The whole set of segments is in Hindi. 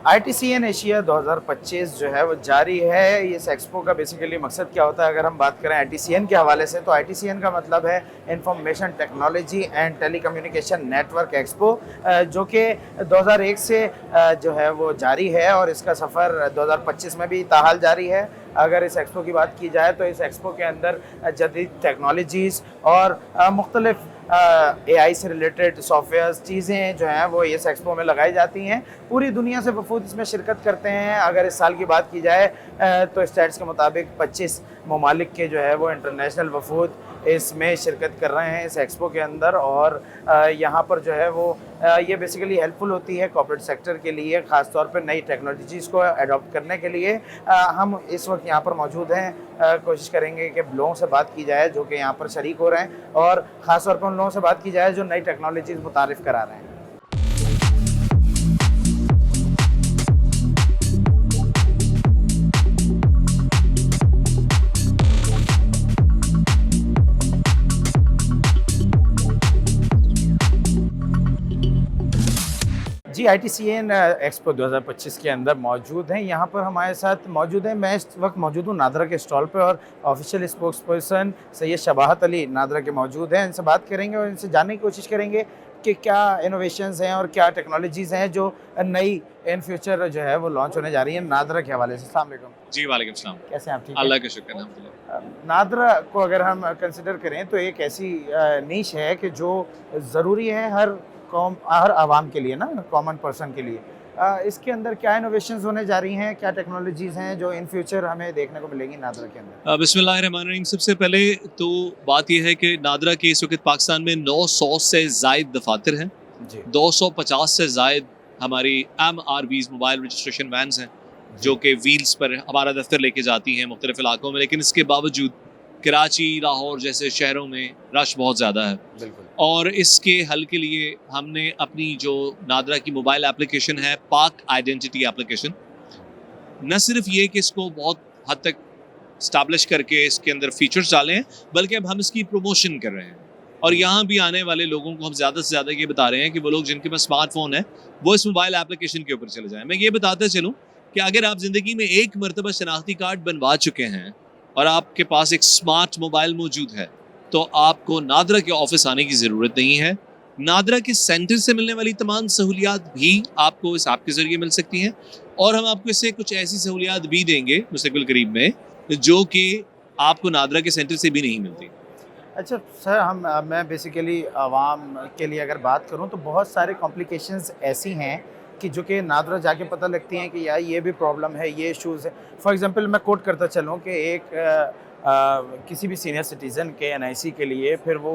ITCN एशिया 2025 जो है वो जारी है। इस एक्सपो का बेसिकली मकसद क्या होता है, अगर हम बात करें ITCN के हवाले से, तो ITCN का मतलब है information technology and telecommunication network expo, जो कि 2001 से जो है वो जारी है और इसका सफ़र 2025 में भी ताहाल जारी है। अगर इस एक्सपो की बात की जाए तो इस एक्सपो के अंदर जदीद टेक्नोलॉजीज़ और मुख्तलिफ AI से रिलेटेड सॉफ्टवेयर चीज़ें जो हैं वो इस एक्सपो में लगाई जाती हैं। पूरी दुनिया से वफूद इसमें शिरकत करते हैं। अगर इस साल की बात की जाए तो स्टैट्स के मुताबिक 25 ममालिक के जो है वो इंटरनेशनल वफूद इसमें शिरकत कर रहे हैं इस एक्सपो के अंदर। और यहाँ पर जो है वो ये बेसिकली हेल्पफुल होती है कॉर्पोरेट सेक्टर के लिए, ख़ास तौर पर नई टेक्नोलॉजीज़ को अडॉप्ट करने के लिए। हम इस वक्त यहाँ पर मौजूद हैं। कोशिश करेंगे कि लोगों से बात की जाए जो कि यहाँ पर शरीक हो रहे हैं, और ख़ास तौर पर उन लोगों से बात की जाए जो नई टेक्नोलॉजीज़ मुतारिफ़ करा रहे हैं। जी, ITCN एक्सपो 2025 के अंदर मौजूद हैं। यहाँ पर हमारे साथ मौजूद हैं, मैं इस वक्त मौजूद हूँ नादरा के स्टॉल पे, और official spokesperson Syed Shabahat Ali NADRA के मौजूद हैं। इनसे बात करेंगे और इनसे जानने की कोशिश करेंगे कि क्या इनोवेशंस हैं और क्या टेक्नोलॉजीज़ हैं जो नई इन फ्यूचर जो है वो लॉन्च होने जा रही हैं नादरा के हवाले से। अस्सलाम वालेकुम। जी वालेकुम सलाम। कैसे हैं आप? ठीक हैं? अल्लाह का शुक्र अल्हम्दुलिल्लाह। नादरा को अगर हम कंसिडर करें तो एक ऐसी नीश है कि जो ज़रूरी है हर आवाम के लिए ना, कॉमन पर्सन के लिए। इसके अंदर क्या इनोवेशंस होने जा रही हैं, क्या टेक्नोलॉजीज़ हैं जो इन फ्यूचर हमें देखने को मिलेंगी नादरा के अंदर? बिस्मिल्लाहिर्रहमानिर्रहीम। सबसे पहले तो बात यह है कि नादरा के इस वक्त पाकिस्तान में 900 से ज़ायद दफातर हैं। जी 250 से ज़ायद हमारी MRVs मोबाइल रजिस्ट्रेशन वैन्स हैं जो कि व्हील्स पर हमारा दफ्तर लेके जाती हैं मुख्तलिफ इलाकों में। लेकिन इसके बावजूद कराची, लाहौर जैसे शहरों में रश बहुत ज़्यादा है, बिल्कुल। और इसके हल के लिए हमने अपनी जो नादरा की मोबाइल एप्लीकेशन है, पाक आइडेंटिटी एप्लीकेशन, न सिर्फ ये कि इसको बहुत हद तक स्टैब्लिश करके इसके अंदर फीचर्स डाले हैं, बल्कि अब हम इसकी प्रमोशन कर रहे हैं। और यहाँ भी आने वाले लोगों को हम ज़्यादा से ज़्यादा ये बता रहे हैं कि वो लोग जिनके पास स्मार्टफोन है वो इस मोबाइल एप्लीकेशन के ऊपर चले जाएँ। मैं ये बताते चलूँ कि अगर आप ज़िंदगी में एक मरतबा शनाख्ती कार्ड बनवा चुके हैं और आपके पास एक स्मार्ट मोबाइल मौजूद है, तो आपको नादरा के ऑफिस आने की ज़रूरत नहीं है। नादरा के सेंटर से मिलने वाली तमाम सहूलियात भी आपको इस ऐप के ज़रिए मिल सकती हैं, और हम आपको इससे कुछ ऐसी सहूलियात भी देंगे मुस्तक़बिल करीब में जो कि आपको नादरा के सेंटर से भी नहीं मिलती। अच्छा सर, मैं बेसिकली आवाम के लिए अगर बात करूं तो बहुत सारे कॉम्प्लिकेशंस ऐसी हैं कि जो कि नादरा जाके पता लगती हैं कि यार ये भी प्रॉब्लम है, ये इश्यूज़ है। फॉर एग्जांपल मैं कोट करता चलूं कि किसी भी सीनियर सिटीज़न के NIC के लिए फिर वो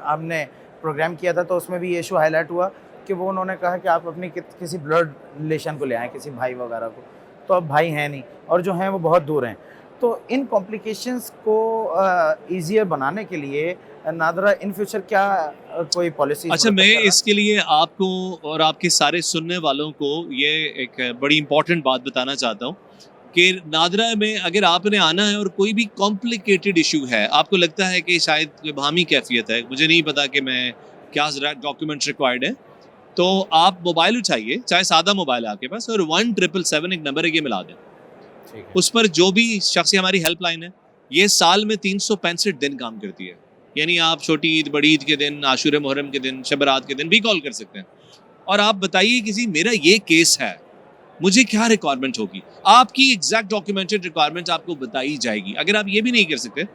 हमने प्रोग्राम किया था, तो उसमें भी ये इशू हाईलाइट हुआ कि वो उन्होंने कहा कि आप अपनी किसी ब्लड रिलेशन को ले आएँ, किसी भाई वगैरह को। तो अब भाई हैं नहीं, और जो हैं वो बहुत दूर हैं। तो इन कॉम्प्लिकेशंस को ईज़ियर बनाने के लिए नादरा इन फ्यूचर क्या कोई पॉलिसी? अच्छा, मैं इसके लिए आपको और आपके सारे सुनने वालों को ये एक बड़ी इंपॉर्टेंट बात बताना चाहता हूँ कि नादरा में अगर आपने आना है और कोई भी कॉम्प्लिकेटेड इशू है, आपको लगता है कि शायद कोई बाहमी कैफियत है, मुझे नहीं पता कि मैं क्या डॉक्यूमेंट्स रिक्वायर्ड है, तो आप मोबाइल उठाइए, चाहे सादा मोबाइल है आपके पास, और 1777 एक नंबर है, ये मिला दें। उस पर जो भी शख्स, हमारी हेल्पलाइन है, ये साल में 365 दिन काम करती है। यानी आप छोटी ईद, बड़ी ईद के दिन, आशूर मुहर्रम के दिन, शब रात के दिन भी कॉल कर सकते हैं, और आप बताइए किसी मेरा ये केस है, मुझे क्या रिक्वायरमेंट होगी, आपकी एग्जैक्ट डॉक्यूमेंटेड रिक्वायरमेंट आपको बताई जाएगी। अगर आप ये भी नहीं कर सकते,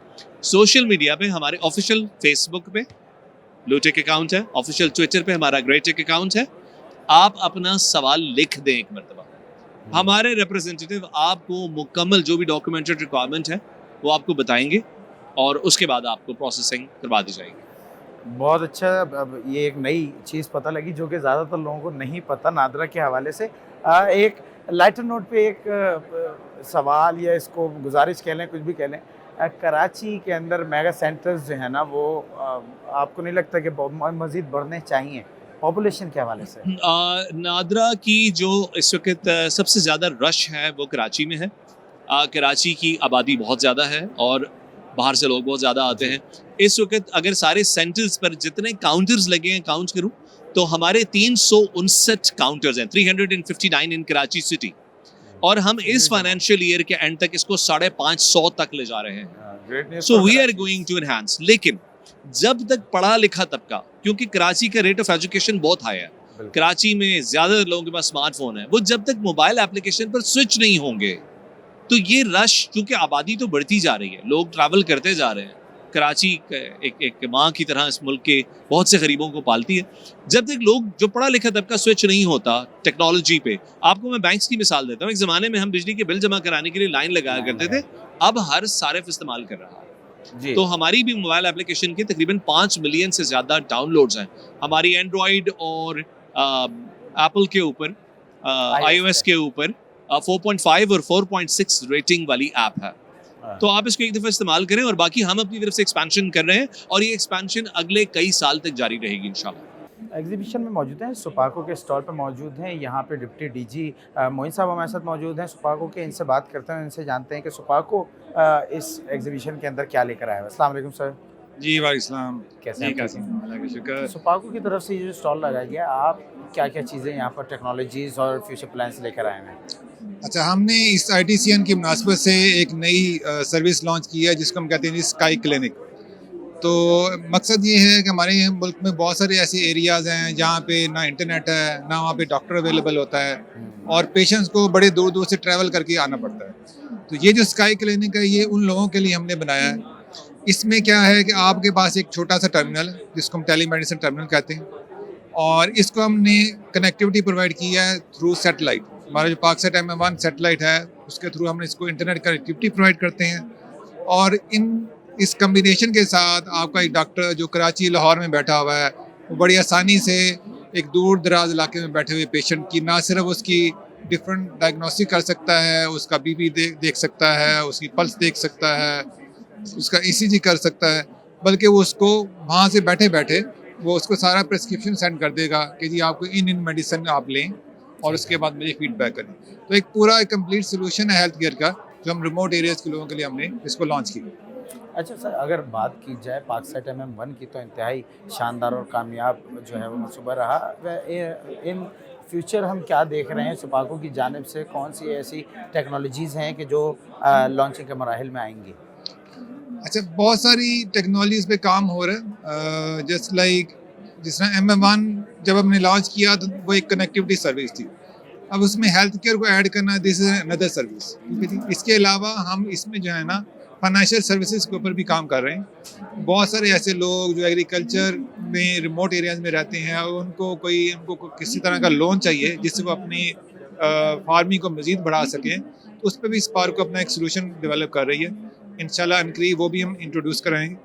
सोशल मीडिया पे हमारे ऑफिशियल फेसबुक पे ब्लूटेक अकाउंट है, ऑफिशियल ट्विटर पे हमारा ग्रेटेक अकाउंट है, आप अपना सवाल लिख दें एक मरतबा, हमारे रिप्रेजेंटेटिव आपको मुकम्मल जो भी डॉक्यूमेंटेड रिक्वायरमेंट है वो आपको बताएंगे, और उसके बाद आपको प्रोसेसिंग करवा दी जाएगी। बहुत अच्छा। अब ये एक नई चीज़ पता लगी जो कि ज़्यादातर लोगों को नहीं पता नादरा के हवाले से। एक लाइटर नोट पे एक सवाल या इसको गुजारिश कह लें, कुछ भी कह लें, कराची के अंदर मेगा सेंटर्स जो है ना वो आपको नहीं लगता कि मज़ीद बढ़ने चाहिए पॉपुलेशन के हवाले से? नादरा की जो इस वक्त सबसे ज़्यादा रश है वो कराची में है। कराची की आबादी बहुत ज़्यादा है और बाहर से लोग बहुत ज़्यादा आते हैं। इस वक्त अगर सारे सेंटर्स पर जितने काउंटर्स लगे हैं काउंट करूँ तो हमारे 359 काउंटर्स हैं, 359 इन कराची सिटी, और हम इस फाइनेंशियल ईयर के एंड तक इसको 550 तक ले जा रहे हैं। So we are going to enhance. लेकिन जब तक पढ़ा लिखा तबका, क्योंकि कराची का रेट ऑफ एजुकेशन बहुत हाई है, कराची में ज्यादा लोगों के पास स्मार्टफोन है, वो जब तक मोबाइल एप्लीकेशन पर स्विच नहीं होंगे तो ये रश, क्योंकि आबादी तो बढ़ती जा रही है, लोग ट्रैवल करते जा रहे हैं, कराची एक माँ की तरह इस मुल्क के बहुत से गरीबों को पालती है, जब तक लोग जो पढ़ा लिखा तबका स्विच नहीं होता टेक्नोलॉजी पे। आपको मैं बैंक्स की मिसाल देता हूँ, एक ज़माने में हम बिजली के बिल जमा कराने के लिए लाइन लगाया करते थे, अब हर सारिफ इस्तेमाल कर रहा है। तो हमारी भी मोबाइल एप्लीकेशन के तकरीबन 5 मिलियन से ज़्यादा डाउनलोड्स हैं। हमारी एंड्रॉयड और एप्पल के ऊपर, iOS के ऊपर 4.5 और 4.6 रेटिंग वाली ऐप है। तो आप इसको एक दफ़ा इस्तेमाल करें, और बाकी हम अपनी तरफ से एक्सपेंशन कर रहे हैं, और ये एक्सपेंशन अगले कई साल तक जारी रहेगी इंशाल्लाह। एग्जीबिशन में मौजूद हैं, सुपाको के स्टॉल पर मौजूद हैं। यहाँ पे डिप्टी डीजी मोइन साहब हमारे साथ मौजूद हैं सुपाको के। इनसे बात करते हैं, इनसे जानते हैं कि सुपाको इस एग्जीबिशन के अंदर क्या लेकर आया है। अस्सलाम वालेकुम सर। जी वालेकुम, कैसे जी हैं? कैसे हैं? अल्लाह का शुक्र। सुपाको की तरफ से ये जो स्टॉल लगाया गया, आप क्या क्या चीज़ें यहाँ पर टेक्नोलॉजीज़ और फ्यूचर प्लान्स लेकर आए हैं? अच्छा, हमने इस ITCN की मुनासबत से एक नई सर्विस लॉन्च की है जिसको हम कहते हैं स्काई क्लिनिक। तो मकसद ये है कि हमारे मुल्क में बहुत सारे ऐसे एरियाज़ हैं जहाँ पे ना इंटरनेट है, ना वहाँ पे डॉक्टर अवेलेबल होता है, और पेशेंट्स को बड़े दूर दूर से ट्रैवल करके आना पड़ता है। तो ये जो स्काई क्लिनिक है, ये उन लोगों के लिए हमने बनाया है। इसमें क्या है कि आपके पास एक छोटा सा टर्मिनल है जिसको हम टेलीमेडिसिन टर्मिनल कहते हैं, और इसको हमने कनेक्टिविटी प्रोवाइड की है थ्रू सैटेलाइट। हमारा जो पाकसेट MM1 सैटेलाइट है, उसके थ्रू हम इसको इंटरनेट कनेक्टिविटी प्रोवाइड करते हैं। और इस कम्बिनेशन के साथ आपका एक डॉक्टर जो कराची लाहौर में बैठा हुआ है, वो बड़ी आसानी से एक दूर दराज इलाके में बैठे हुए पेशेंट की ना सिर्फ उसकी डिफरेंट डायग्नोस्टिक कर सकता है, उसका BP देख सकता है, उसकी पल्स देख सकता है, उसका ECG कर सकता है, बल्कि वो उसको वहाँ से बैठे बैठे वो उसको सारा प्रिस्क्रिप्शन सेंड कर देगा कि जी आपको इन मेडिसिन आप लें, और उसके बाद मुझे फीडबैक करें। तो एक पूरा एक कंप्लीट सोल्यूशन है हेल्थ केयर का, जो हम रिमोट एरियाज़ के लोगों के लिए हमने इसको लॉन्च की। अच्छा सर, अगर बात की जाए पाकसेट MM1 की, तो इंतहाई शानदार और कामयाब जो है वो मनसूबा रहा। इन फ्यूचर हम क्या देख रहे हैं सुपाको की जानिब से? कौन सी ऐसी टेक्नोलॉजीज़ हैं कि जो लॉन्चिंग के मराहिल में आएंगी? अच्छा, बहुत सारी टेक्नोलॉजीज़ पे काम हो रहा है। जस्ट लाइक जिस तरह MM1 जब हमने लॉन्च किया तो वो एक कनेक्टिविटी सर्विस थी, अब उसमें हेल्थ केयर को ऐड करना, दिस इज अनदर सर्विस, ठीक है जी। इसके अलावा हम इसमें जो है ना फाइनेंशियल सर्विसेज के ऊपर भी काम कर रहे हैं। बहुत सारे ऐसे लोग जो एग्रीकल्चर में रिमोट एरियाज़ में रहते हैं, उनको किसी तरह का लोन चाहिए जिससे वो अपनी फार्मिंग को मज़ीद बढ़ा सकें, तो उस पर भी स्पार्को अपना एक सोल्यूशन डेवलप कर रही है। इंशाल्लाह अनकरीब वो भी हम इंट्रोड्यूस कराएंगे।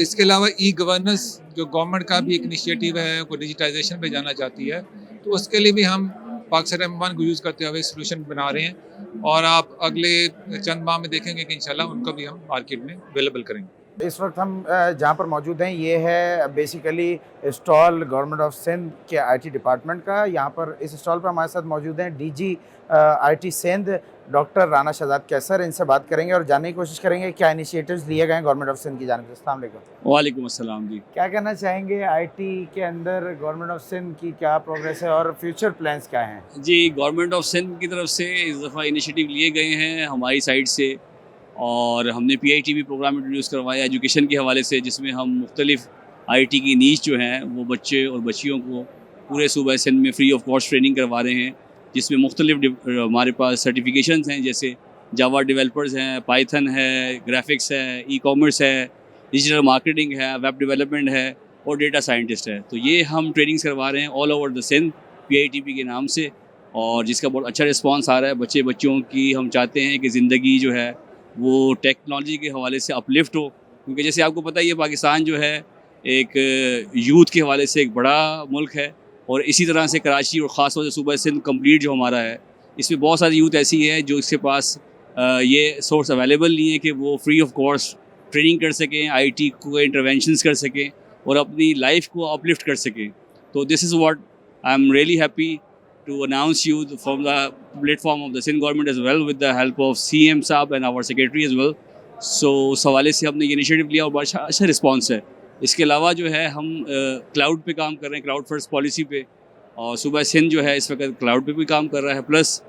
इसके अलावा गवर्नेंस जो गवर्नमेंट का भी एक इनिशिएटिव है, वो डिजिटाइजेशन पे जाना चाहती है, तो उसके लिए भी हम पाकसेट MM1 को यूज़ करते हुए सोल्यूशन बना रहे हैं, और आप अगले चंद माह में देखेंगे कि इंशाल्लाह उनको भी हम मार्केट में अवेलेबल करेंगे। इस वक्त हम जहाँ पर मौजूद हैं, ये है basically stall government of Sindh के IT डिपार्टमेंट का। यहाँ पर इस स्टॉल पर हमारे साथ मौजूद हैं DG IT Sindh doctor Rana Shahzad Qaiser. इनसे बात करेंगे और जानने की कोशिश करेंगे क्या इनिशिएटिव्स लिए गए हैं गवर्नमेंट ऑफ सिंध की जानिब से। अस्सलाम वालेकुम। वालेकुम अस्सलाम जी। क्या कहना चाहेंगे IT के अंदर गवर्नमेंट ऑफ सिंध की क्या प्रोग्रेस है और फ्यूचर प्लान्स क्या हैं? जी, गवर्नमेंट ऑफ सिंध की तरफ से इस दफ़ा इनिशिएटिव लिए गए हैं हमारी साइड से, और हमने PITV प्रोग्राम इंट्रोड्यूस करवाया एजुकेशन के हवाले से, जिसमें हम मुख्तलिफ IT की नीच जो हैं वो बच्चे और बच्चियों को पूरे सूबा सिंध में फ्री ऑफ कॉस्ट ट्रेनिंग करवा रहे हैं, जिसमें मुख्तलिफ हमारे पास सर्टिफिकेशंस हैं, जैसे जावा डेवलपर्स हैं, पाइथन है, ग्राफिक्स है, E-कॉमर्स है, डिजिटल मार्केटिंग है, वेब डेवलपमेंट है, और डेटा साइंटिस्ट है। तो ये हम ट्रेनिंग्स करवा रहे हैं all over the Sindh PITV के नाम से, और जिसका बहुत अच्छा रिस्पांस आ रहा है। बच्चे बच्चियों की हम चाहते हैं कि ज़िंदगी जो है वो टेक्नोलॉजी के हवाले से अपलिफ्ट हो, क्योंकि जैसे आपको पता ही है पाकिस्तान जो है एक यूथ के हवाले से एक बड़ा मुल्क है, और इसी तरह से कराची और ख़ास तौर से सूबा सिंध कंप्लीट जो हमारा है, इसमें बहुत सारी यूथ ऐसी है जो इसके पास ये सोर्स अवेलेबल नहीं है कि वो फ्री ऑफ कॉस्ट ट्रेनिंग कर सकें, IT को इंटरवेंशंस कर सकें और अपनी लाइफ को अपलिफ्ट कर सकें। तो this is what I am really happy to announce you from the platform of the Sindh government as well, with the help of CM साहब and our secretary as well. So उस हवाले से हमने ये इनिशिएटिव लिया और बड़ा अच्छा रिस्पांस है। इसके अलावा जो है हम क्लाउड पे काम कर रहे हैं, क्लाउड फर्स्ट पॉलिसी पे, और सूबा सिंध जो है इस वक्त क्लाउड पे भी काम कर रहा है। प्लस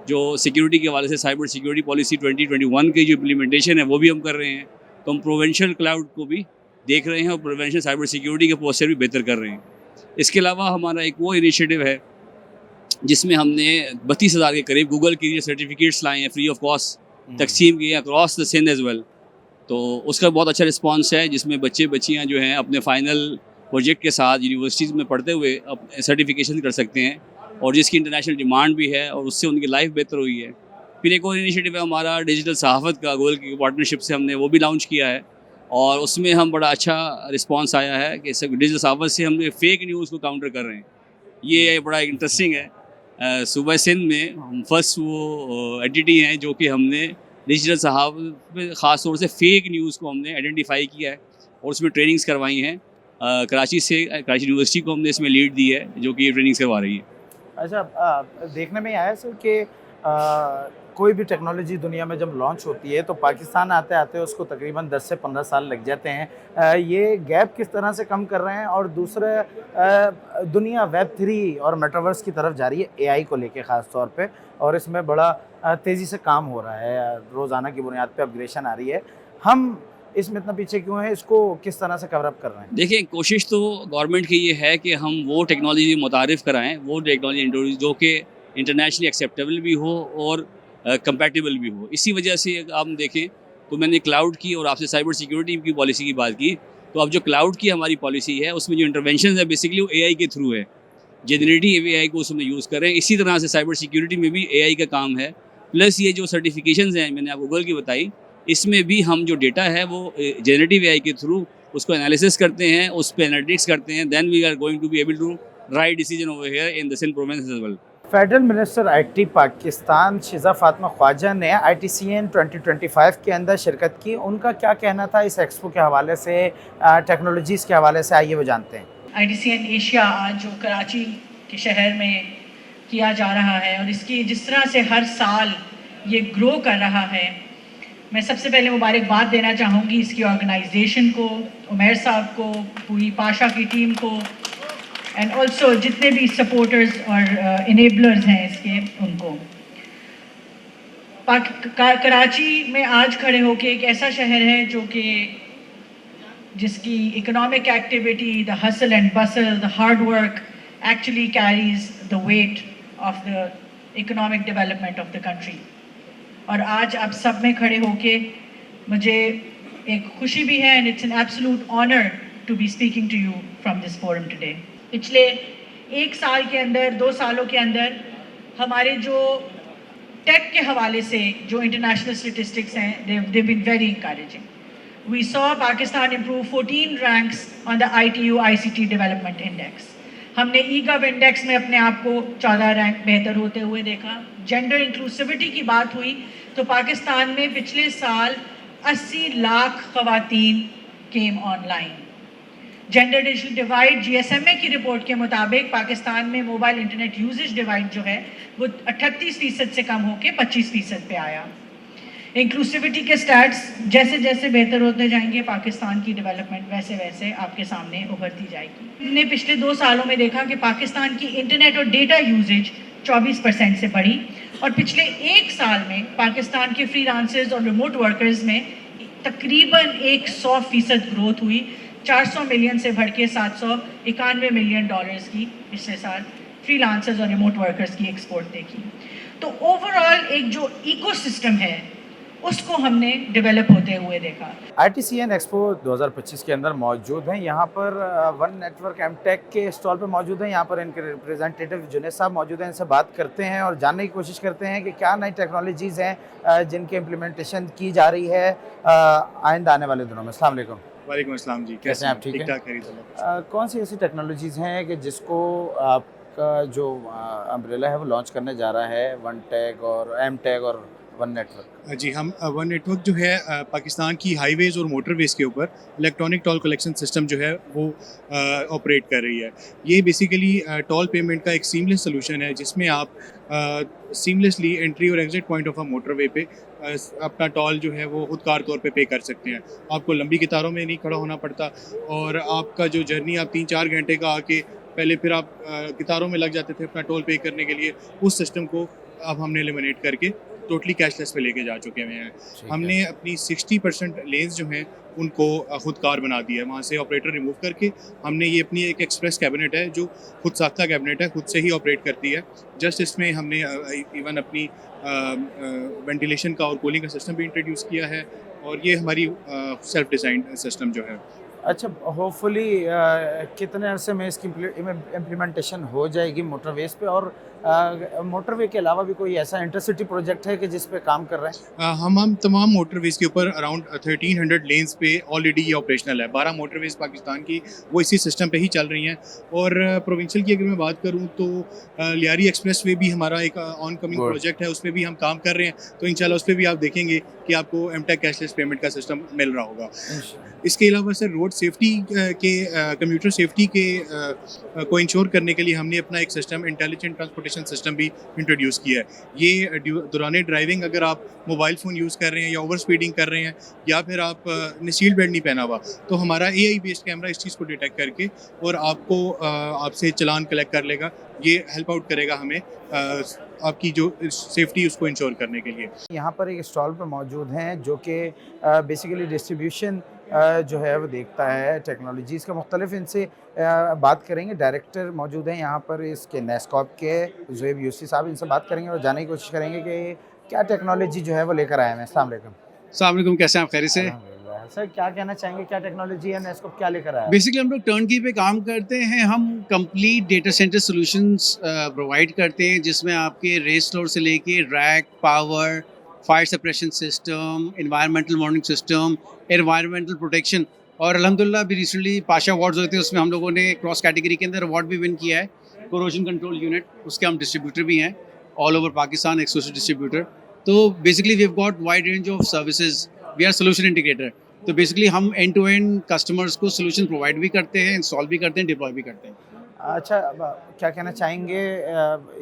जो सिक्योरिटी के हवाले से साइबर सिक्योरिटी पॉलिसी 2021 की जो इम्प्लीमेंटेशन है वो भी हम कर रहे हैं। तो हम प्रोवेंशनल क्लाउड को भी देख रहे हैं और प्रोवेंशनल साइबर सिक्योरिटी के पोस्चर भी बेहतर कर रहे हैं। इसके अलावा हमारा एक वो इनिशिएटिव है जिसमें हमने 32,000 के करीब गूगल के लिए सर्टिफिकेट्स लाए हैं, फ्री ऑफ कॉस्ट तकसीम किए across the Sindh as well. तो उसका बहुत अच्छा रिस्पांस है, जिसमें बच्चे बच्चियां जो हैं अपने फाइनल प्रोजेक्ट के साथ यूनिवर्सिटीज़ में पढ़ते हुए सर्टिफिकेशन कर सकते हैं, और जिसकी इंटरनेशनल डिमांड भी है और उससे उनकी लाइफ बेहतर हुई है। फिर एक और इनिशिएटिव है हमारा डिजिटल सहाफ़त का, गूगल की पार्टनरशिप से हमने वो भी लॉन्च किया है, और उसमें हम बड़ा अच्छा रिस्पांस आया है कि डिजिटल सहाफ़त से हम फेक न्यूज़ को काउंटर कर रहे हैं। ये बड़ा इंटरेस्टिंग है। सूबा सिंध में हम फर्स्ट वो एंटिटी हैं जो कि हमने डिजिटल सहाफ़त में ख़ास तौर से फ़ेक न्यूज़ को हमने आइडेंटिफाई किया है और उसमें ट्रेनिंग्स करवाई हैं। कराची यूनिवर्सिटी को हमने इसमें लीड दी है जो कि ये ट्रेनिंग्स करवा रही है। अच्छा, देखने में आया सर कि कोई भी टेक्नोलॉजी दुनिया में जब लॉन्च होती है तो पाकिस्तान आते आते उसको तकरीबन 10 से 15 साल लग जाते हैं। ये गैप किस तरह से कम कर रहे हैं? और दूसरा, दुनिया वेब 3 और मेटावर्स की तरफ जा रही है एआई को लेके ख़ास तौर पे, और इसमें बड़ा तेज़ी से काम हो रहा है, रोज़ाना की बुनियाद पे अपग्रेडेशन आ रही है। हम इसमें इतना पीछे क्यों हैं? इसको किस तरह से कवर अप कर रहे हैं? देखिए, कोशिश तो गवर्नमेंट की ये है कि हम वो टेक्नोलॉजी मुतारिफ़ कराएँ, वो टेक्नोलॉजी इंट्रोड्यूस जो कि इंटरनेशनली एक्सेप्टेबल भी हो और कंपैटिबल भी हो। इसी वजह से आप देखें तो मैंने क्लाउड की और आपसे साइबर सिक्योरिटी की पॉलिसी की बात की, तो अब जो क्लाउड की हमारी पॉलिसी है उसमें जो इंटरवेंशन है बेसिकली वो एआई के थ्रू है, जनरेटिव एआई को उसमें यूज़ कर रहे हैं। इसी तरह से साइबर सिक्योरिटी में भी एआई का काम है। प्लस ये जो सर्टिफिकेशंस हैं मैंने आपको गूगल की बताई, इसमें भी हम जो डेटा है वो जनरेटिव एआई के थ्रू उसको एनालिसिस करते हैं, उस पर एनालिटिक्स करते हैं, then we are going to be able to write decision over here in the Sindh province as well. Federal minister IT Pakistan Shiza Fatima Khawaja ने आईटीसीएन 2025 के अंदर शिरकत की। उनका क्या कहना था इस एक्सपो के हवाले से, टेक्नोलॉजीज़ के हवाले से? आइए वो जानते हैं। आईटीसीएन एशिया आज जो कराची के शहर में किया जा रहा है और इसकी जिस तरह से हर साल ये ग्रो कर रहा है, मैं सबसे पहले मुबारकबाद देना चाहूँगी इसकी ऑर्गेनाइजेशन को, उमैर साहब को, पूरी पाशा की टीम को, एंड ऑल्सो जितने भी सपोर्टर्स और इनेबलर्स हैं इसके, उनको। कराची में आज खड़े होके एक ऐसा शहर है जो कि जिसकी economic activity, the hustle and Bansal, the hard work actually carries the weight of the economic development of the country. और आज आप सब में खड़े होके मुझे एक खुशी भी है, and it's an absolute honour to be speaking to you from this forum today. पिछले एक साल के अंदर, 2 सालों के अंदर हमारे जो टेक के हवाले से जो इंटरनेशनल स्टेटिस्टिक्स हैं, they been very encouraging. We saw Pakistan improve 14 ranks on the ITU ICT development index. हमने ईगव इंडेक्स में अपने आप को 14 रैंक बेहतर होते हुए देखा। जेंडर इंक्लूसिविटी की बात हुई तो पाकिस्तान में पिछले साल 80 लाख ख़वातीन came online. Gender digital divide GSMA की रिपोर्ट के मुताबिक पाकिस्तान में मोबाइल इंटरनेट यूजेज डिवाइड जो है वो 38% से कम होकर 25% पे आया। इंक्लूसिविटी के स्टैट्स जैसे जैसे बेहतर होते जाएंगे, पाकिस्तान की डेवलपमेंट वैसे वैसे आपके सामने उभरती जाएगी। हमने पिछले 2 सालों में देखा कि पाकिस्तान की इंटरनेट और डेटा यूजेज 24% से बढ़ी, और पिछले 1 साल में पाकिस्तान के फ्रीलांसर्स और रिमोट वर्कर्स में तकरीबन 100% ग्रोथ हुई। 400 मिलियन से बढ़ के $791 मिलियन की पिछले साल फ्रीलांसर्स और रिमोट वर्कर्स की एक्सपोर्ट देखी। तो ओवरऑल एक जो इकोसिस्टम है उसको हमने डेवलप होते हुए देखा। आईटीसीएन एक्सपो 2025 के अंदर मौजूद हैं। यहाँ पर वन नेटवर्क एमटेक के स्टॉल पर मौजूद हैं। यहाँ पर इनके रिप्रेजेंटेटिव जुनेद साहब मौजूद हैं। इनसे बात करते हैं और जानने की कोशिश करते हैं कि क्या नई टेक्नोलॉजीज़ हैं जिनके इम्प्लीमेंटेशन की जा रही है आइंदा आने वाले दिनों में। अस्सलाम वालेकुम। वालेकुम अस्सलाम जी, कैसे हैं आप? ठीक है। कौन सी ऐसी टेक्नोलॉजीज़ हैं कि जिसको आपका जो अम्ब्रेला है वो लॉन्च करने जा रहा है, वन टैग और एम टैग और वन नेटवर्क? जी, हम वन नेटवर्क जो है पाकिस्तान की हाईवेज़ और मोटरवेज़ के ऊपर इलेक्ट्रॉनिक टोल कलेक्शन सिस्टम जो है वो ऑपरेट कर रही है। ये बेसिकली टोल पेमेंट का एक सीमलेस सॉल्यूशन है, जिसमें आप सीमलेसली एंट्री और exit point of a motorway पे अपना टोल जो है वो खुदकार तौर पे पे कर सकते हैं। आपको लंबी कतारों में नहीं खड़ा होना पड़ता, और आपका जो जर्नी आप 3-4 घंटे का आके पहले फिर आप कतारों में लग जाते थे अपना टोल पे करने के लिए, उस सिस्टम को अब हमने एलिमिनेट करके टोटली कैशलेस पे लेके जा चुके हुए हैं। हमने अपनी 60% लेन्स जो हैं उनको खुद कार बना दिया है। वहाँ से ऑपरेटर रिमूव करके हमने ये अपनी एक एक्सप्रेस कैबिनेट है जो खुद साख्ता कैबिनेट है, खुद से ही ऑपरेट करती है। जस्ट इसमें हमने इवन अपनी वेंटिलेशन का और कूलिंग का सिस्टम भी इंट्रोड्यूस किया है, और ये हमारी सेल्फ डिज़ाइन सिस्टम जो है। अच्छा, होपफुली कितने अरसे में इसकी इम्प्लीमेंटेशन हो जाएगी मोटरवेज पे, और मोटरवे के अलावा भी कोई ऐसा इंटरसिटी प्रोजेक्ट है कि जिस पे काम कर रहे हैं? हम तमाम मोटरवेज़ के ऊपर अराउंड 1300 लेन्स पे ऑलरेडी ये ऑपरेशनल है। 12 मोटरवेज़ पाकिस्तान की वो इसी सिस्टम पे ही चल रही हैं। और प्रोविंशियल की अगर मैं बात करूँ तो लियारी एक्सप्रेस वे भी हमारा एक ऑन कमिंग Good. प्रोजेक्ट है, उस पर भी हम काम कर रहे हैं। तो इंशाल्लाह उस पर भी आप देखेंगे कि आपको एमटेक कैशलेस पेमेंट का सिस्टम मिल रहा होगा। इसके अलावा सर रोड सेफ्टी के कम्यूटर सेफ्टी के को इंश्योर करने के लिए हमने अपना एक सिस्टम इंटेलिजेंट ट्रांसपोर्टेशन सिस्टम भी इंट्रोड्यूस किया है। ये दौरान ड्राइविंग अगर आप मोबाइल फ़ोन यूज़ कर रहे हैं या ओवर स्पीडिंग कर रहे हैं, या फिर आप ने सीट बेल्ट नहीं पहना हुआ, तो हमारा AI बेस्ड कैमरा इस चीज़ को डिटेक्ट करके और आपको आपसे चालान कलेक्ट कर लेगा। ये हेल्प आउट करेगा हमें आपकी जो सेफ्टी उसको इंश्योर करने के लिए। यहाँ पर एक स्टॉल पर मौजूद हैं जो कि बेसिकली डिस्ट्रीब्यूशन जो है वो देखता है टेक्नोलॉजीज़ का मुख्तलिफ। इनसे बात करेंगे। डायरेक्टर मौजूद हैं यहाँ पर इसके नेस्कॉप के, ज़ुएब यूसी साहब। इनसे बात करेंगे और जानने की कोशिश करेंगे कि क्या टेक्नोलॉजी जो है वो लेकर आए हैं। अस्सलाम वालेकुम। अस्सलाम वालेकुम, कैसे हैं आप? खैरियत से? अल्हम्दुलिल्लाह। सर क्या कहना चाहेंगे, क्या टेक्नोलॉजी है, नेस्कॉप क्या लेकर आया है? बेसिकली हम लोग टर्नकी पे काम करते हैं। हम complete data centre solutions provide करते हैं, जिसमें आपके रेस फ्लोर से लेके rack, power, fire suppression system, environmental monitoring system, environmental protection, और अल्हम्दुलिल्लाह अभी रिसेंटली पाशा अवार्ड्स हुए थे, उसमें हम लोगों ने क्रॉस कैटेगरी के अंदर अवार्ड भी विन किया है। कोरोजन कंट्रोल यूनिट, उसके हम डिस्ट्रीब्यूटर भी हैं all over Pakistan, exclusive distributor. तो basically we have got wide range of services, we are solution integrator. तो बेसिकली हम एंड टू एंड कस्टमर्स को सोल्यूशन प्रोवाइड भी करते हैं, इंस्टॉल भी करते हैं, डिप्लॉय भी करते हैं। अच्छा, अब क्या कहना चाहेंगे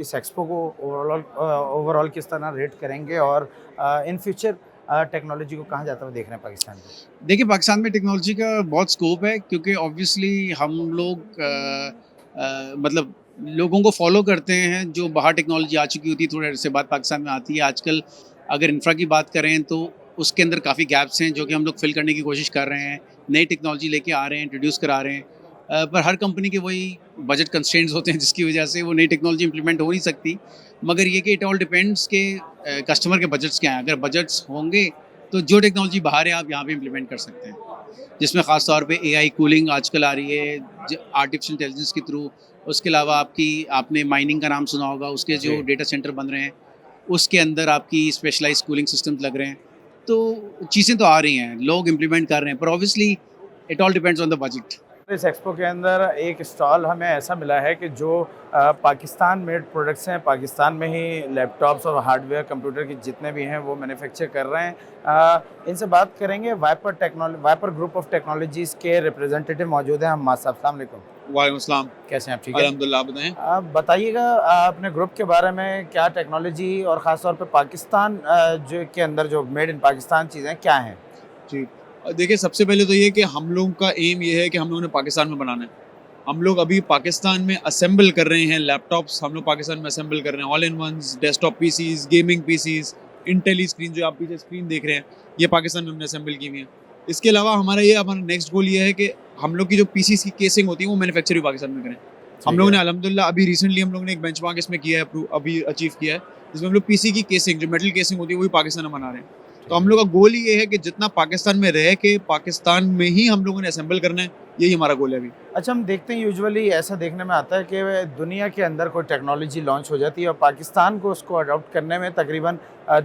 इस एक्सपो को ओवरऑल किस तरह रेट करेंगे, और इन फ्यूचर टेक्नोलॉजी को कहाँ जाता हुआ देख रहे हैं पाकिस्तान में? देखिए, पाकिस्तान में टेक्नोलॉजी का बहुत स्कोप है, क्योंकि ऑब्वियसली हम लोग मतलब लोगों को फॉलो करते हैं। जो बाहर टेक्नोलॉजी आ चुकी होती है, थोड़े अरसे बाद पाकिस्तान में आती है। आजकल अगर इंफ्रा की बात करें तो उसके अंदर काफ़ी गैप्स हैं, जो कि हम लोग फिल करने की कोशिश कर रहे हैं। नई टेक्नोलॉजी लेके आ रहे हैं, इंट्रोड्यूस करा रहे हैं, पर हर कंपनी के वही बजट कंस्ट्रेंट्स होते हैं, जिसकी वजह से वो नई टेक्नोलॉजी इंप्लीमेंट हो नहीं सकती। मगर ये कि इट ऑल डिपेंड्स के कस्टमर के बजट्स क्या हैं। अगर बजट्स होंगे तो जो टेक्नोलॉजी बाहर है आप यहाँ पे इंप्लीमेंट कर सकते हैं, जिसमें ख़ास तौर पे AI कूलिंग आजकल आ रही है आर्टिफिशियल इंटेलिजेंस के थ्रू। उसके अलावा आपने माइनिंग का नाम सुना होगा, उसके जो डेटा सेंटर बन रहे हैं उसके अंदर आपकी स्पेशलाइज्ड कूलिंग सिस्टम्स लग रहे हैं। तो चीज़ें तो आ रही हैं, लोग इम्प्लीमेंट कर रहे हैं, पर obviously it all depends on the budget. इस एक्सपो के अंदर एक स्टॉल हमें ऐसा मिला है कि जो पाकिस्तान मेड प्रोडक्ट्स हैं, पाकिस्तान में ही लैपटॉप्स और हार्डवेयर कंप्यूटर की जितने भी हैं वो मैन्युफैक्चर कर रहे हैं। इनसे बात करेंगे। वाइपर ग्रुप ऑफ टेक्नोलॉजीज़ के रिप्रेजेंटेटिव मौजूद हैं। हम साहब, अस्सलाम वालेकुम। वालेकुम अस्सलाम। कैसे हैं आप? ठीक है, अल्हम्दुलिल्लाह। आप बताएं। आप बताइएगा अपने ग्रुप के बारे में, क्या टेक्नोलॉजी और ख़ास तौर पे पाकिस्तान जो के अंदर जो मेड इन पाकिस्तान चीज़ें क्या हैं? जी, देखिए सबसे पहले तो ये कि हम लोगों का एम ये है कि हम लोगों ने पाकिस्तान में बनाना है। हम लोग अभी पाकिस्तान में असेंबल कर रहे हैं लैपटॉप्स, हम लोग पाकिस्तान में असेंबल कर रहे हैं all in ones, desktop PCs, gaming PCs, Intel screen जो आप पीछे स्क्रीन देख रहे हैं, ये पाकिस्तान में हमने असेंबल की हुई है। इसके अलावा हमारा नेक्स्ट गोल ये है कि हम लोग की जो PCs की केसिंग होती है वो मैन्युफैक्चर भी पाकिस्तान में करें। हम लोगों ने अल्हम्दुलिल्लाह अभी रिसेंटली हम लोग ने एक बेंचमार्क इसमें किया है, अभी अचीव किया है, जिसमें हम लोग PC की केसिंग जो मेटल केसिंग होती है वो भी पाकिस्तान में बना रहे हैं। तो हम लोग का गोल ये है कि जितना पाकिस्तान में रह के पाकिस्तान में ही हम लोगों ने असेंबल करना है, यही हमारा गोल है अभी। अच्छा, हम देखते हैं यूजुअली ऐसा देखने में आता है कि दुनिया के अंदर कोई टेक्नोलॉजी लॉन्च हो जाती है और पाकिस्तान को उसको अडॉप्ट करने में तकरीबन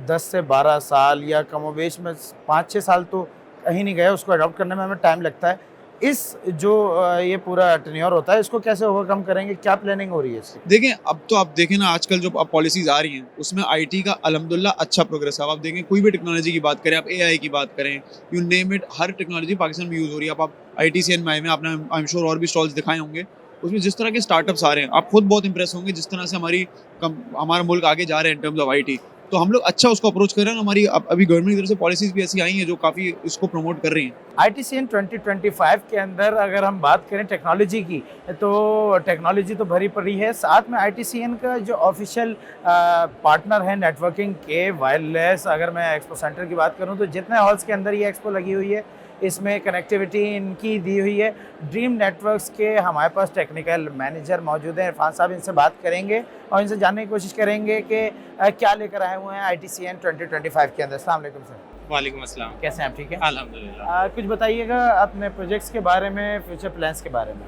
10 से 12 साल या कमोवेश में 5-6 साल तो कहीं नहीं गए, उसको अडॉप्ट करने में हमें टाइम लगता है। इस जो ये पूरा टेन्योर होता है इसको कैसे ओवरकम करेंगे, क्या प्लानिंग हो रही है इसकी? देखें, अब तो आप देखें ना, आजकल जो अब पॉलिसीज आ रही हैं उसमें आईटी का अल्हम्दुलिल्लाह अच्छा प्रोग्रेस है। अब आप देखें, कोई भी टेक्नोलॉजी की बात करें, आप एआई की बात करें, you name it, her technology Pakistan में यूज़ हो रही है। अब आप आईटीसीएन में आए हैं, आपने आई एम श्योर और भी स्टॉल्स दिखाए होंगे, उसमें जिस तरह के स्टार्टअप्स आ रहे हैं आप खुद बहुत इंप्रेस होंगे जिस तरह से हमारा मुल्क आगे जा रहे हैं इन टर्म्स ऑफ आईटी। तो हम लोग अच्छा उसको अप्रोच कर रहे हैं। हमारी अभी गवर्नमेंट की तरफ से पॉलिसीज भी ऐसी आई हैं जो काफ़ी इसको प्रमोट कर रही हैं। ITCN 2025 के अंदर अगर हम बात करें टेक्नोलॉजी की, तो टेक्नोलॉजी तो भरी पड़ी है, साथ में ITCN का जो ऑफिशियल पार्टनर है नेटवर्किंग के, वायरलेस, अगर मैं एक्सपो सेंटर की बात करूं तो जितने हॉल्स के अंदर ये एक्सपो लगी हुई है इसमें कनेक्टिविटी इनकी दी हुई है। ड्रीम नेटवर्क्स के हमारे पास टेक्निकल मैनेजर मौजूद हैं, इरफान साहब, इनसे बात करेंगे और इनसे जानने की कोशिश करेंगे कि क्या लेकर आए हुए हैं ITCN 2025 के अंदर। अस्सलाम वालेकुम सर। वालेकुम अस्सलाम। कैसे हैं आप? ठीक है अल्हम्दुलिल्लाह। कुछ बताइएगा अपने प्रोजेक्ट्स के बारे में, फ्यूचर प्लान्स के बारे में।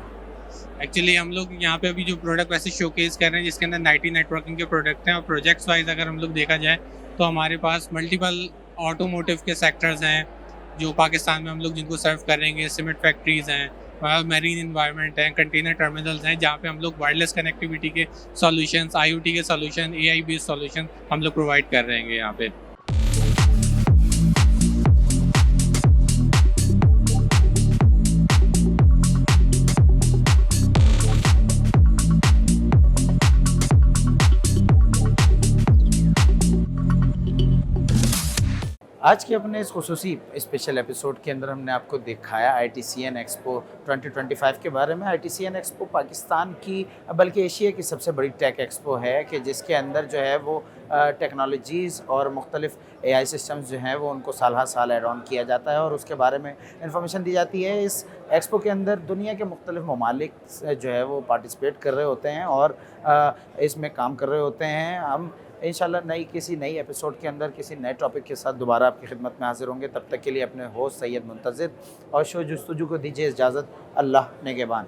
एक्चुअली हम लोग यहाँ पे अभी जो प्रोडक्ट वैसे शोकेस कर रहे हैं जिसके अंदर 90 नेटवर्किंग के प्रोडक्ट हैं, और प्रोजेक्ट्स वाइज अगर हम लोग देखा जाए तो हमारे पास मल्टीपल ऑटोमोटिव के सेक्टर्स हैं जो पाकिस्तान में हम लोग जिनको सर्व करेंगे। सीमेंट फैक्ट्रीज़ हैं, मैरीन इन्वायरमेंट हैं, कंटेनर टर्मिनल्स हैं, जहाँ पे हम लोग वायरलेस कनेक्टिविटी के सॉल्यूशंस, IoT के सॉल्यूशन, AI बेस्ड सॉल्यूशन हम लोग प्रोवाइड कर रहे हैं यहाँ पे। आज के अपने इस खुसूसी स्पेशल एपिसोड के अंदर हमने आपको दिखाया ITCN एक्सपो 2025 के बारे में। ITCN एक्सपो पाकिस्तान की बल्कि एशिया की सबसे बड़ी टेक एक्सपो है कि जिसके अंदर जो है वो टेक्नोलॉजीज़ और मुख्तलिफ AI सिस्टम्स जो हैं वो उनको साल हर साल एड ऑन किया जाता है और उसके बारे में इंफॉर्मेशन दी जाती है। इस एक्सपो के अंदर दुनिया के मुख्तलिफ ममालिक जो है वो पार्टिसिपेट कर रहे होते हैं और इसमें काम कर रहे होते हैं। हम इंशाल्लाह किसी नई एपिसोड के अंदर किसी नए टॉपिक के साथ दोबारा आपकी खिदमत में हाजिर होंगे। तब तक के लिए अपने होस्ट सैयद मुंतज़िर और शो जुस्तुजू को दीजिए इजाज़त। अल्लाह नेगेबान।